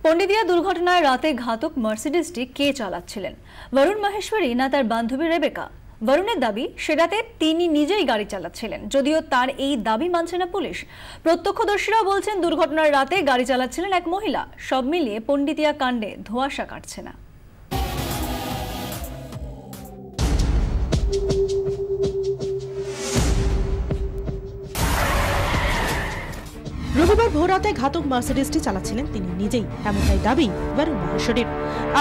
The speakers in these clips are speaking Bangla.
পণ্ডিতিয়া দুর্ঘটনায় রাতে ঘাতক মার্সিডিজটি কে চালাচ্ছিলেন? বরুণ মাহেশ্বরী না তার বান্ধবী রেবেকা? বরুণের দাবি সে রাতে তিনি নিজেই গাড়ি চালাচ্ছিলেন, যদিও তার এই দাবি মানছে না পুলিশ। প্রত্যক্ষদর্শীরা বলছেন দুর্ঘটনার রাতে গাড়ি চালাচ্ছিলেন এক মহিলা। সব মিলিয়ে পণ্ডিতিয়া কাণ্ডে ধোঁয়াশা কাটছে না। রবিবার ভোররাতে ঘাতক মার্সিডিজটি চালাচ্ছিলেন তিনি নিজেই, এমনটাই দাবি বরুণ মাহেশ্বরীর।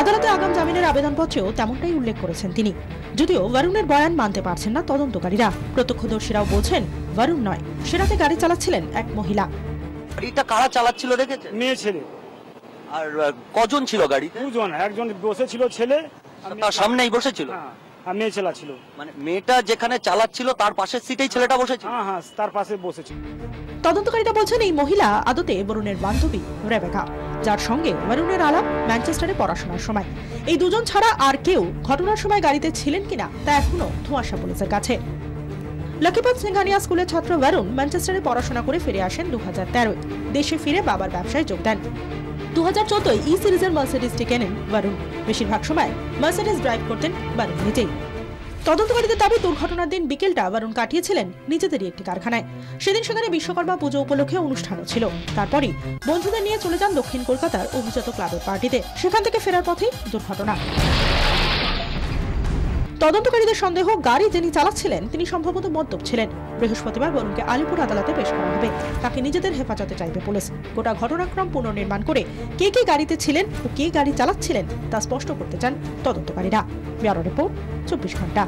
আদালতে আগাম জামিনের আবেদনপত্রেও তেমনটাই উল্লেখ করেছেন তিনি। যদিও বরুণের বয়ান মানতে পারছেন না তদন্তকারীরা। প্রত্যক্ষদর্শীরাও বলছেন বরুণ নয়, সে রাতে গাড়ি চালাচ্ছিলেন এক মহিলা। গাড়িটা কারা চালাচ্ছিল দেখেছেন? মেয়ে ছেলে। আর কজন ছিল গাড়িতে? দুজন, একজন বসেছিল ছেলে, তার সামনেই বসেছিল। আর মেয়ে ছেলে ছিল। মানে মেয়েটা যেখানে চালাচ্ছিল তার পাশের সিটেই ছেলেটা বসেছিল? হ্যাঁ, তার পাশে বসেছিল। তদন্তকারীরা বলছেন এই মহিলা আদতে বরুণের বান্ধবী রেবেকা, যার সঙ্গে বরুণের আলাপ ম্যানচেস্টারে পড়াশোনার সময়। এই দুজন ছাড়া আর কেউ ঘটনার সময় গাড়িতে ছিলেন কিনা তা এখনো ধোঁয়াশা পুলিশের কাছে। লক্ষ্মীপত সিংহানিয়া স্কুলের ছাত্র বরুণ ম্যানচেস্টারে পড়াশোনা করে ফিরে আসেন 2013। দেশে ফিরে বাবার ব্যবসায় যোগ দেন। 2014 ই সিরিজের মার্সিডিজটি কেনেন বরুণ। বেশিরভাগ সময় মার্সিডিজ ড্রাইভ করতেন বরুণ নিজেই। তদন্তকারীদের দাবি দুর্ঘটনার দিন বিকেলটা বরুণ কাটিয়েছিলেন নিজেদেরই একটি কারখানায়। সেদিন সেখানে বিশ্বকর্মা পুজো উপলক্ষে অনুষ্ঠানও ছিল। তারপরই বন্ধুদের নিয়ে চলে যান দক্ষিণ কলকাতার অভিজাত ক্লাবের পার্টিতে। সেখান থেকে ফেরার পথেই দুর্ঘটনা। তদন্তকারীদের সন্দেহ, গাড়ি যিনি চালাচ্ছিলেন তিনি সম্ভবত মদ্যপ ছিলেন। বৃহস্পতিবার বরুণকে আলিপুর আদালতে পেশ করা হবে। তাকে নিজেদের হেফাজতে চাইবে পুলিশ। গোটা ঘটনাক্রম পুনর্নির্মাণ করে কে কে গাড়িতে ছিলেন ও কে গাড়ি চালাচ্ছিলেন তা স্পষ্ট করতে চান তদন্তকারীরা। ব্যুরো রিপোর্ট, 24 ঘন্টা।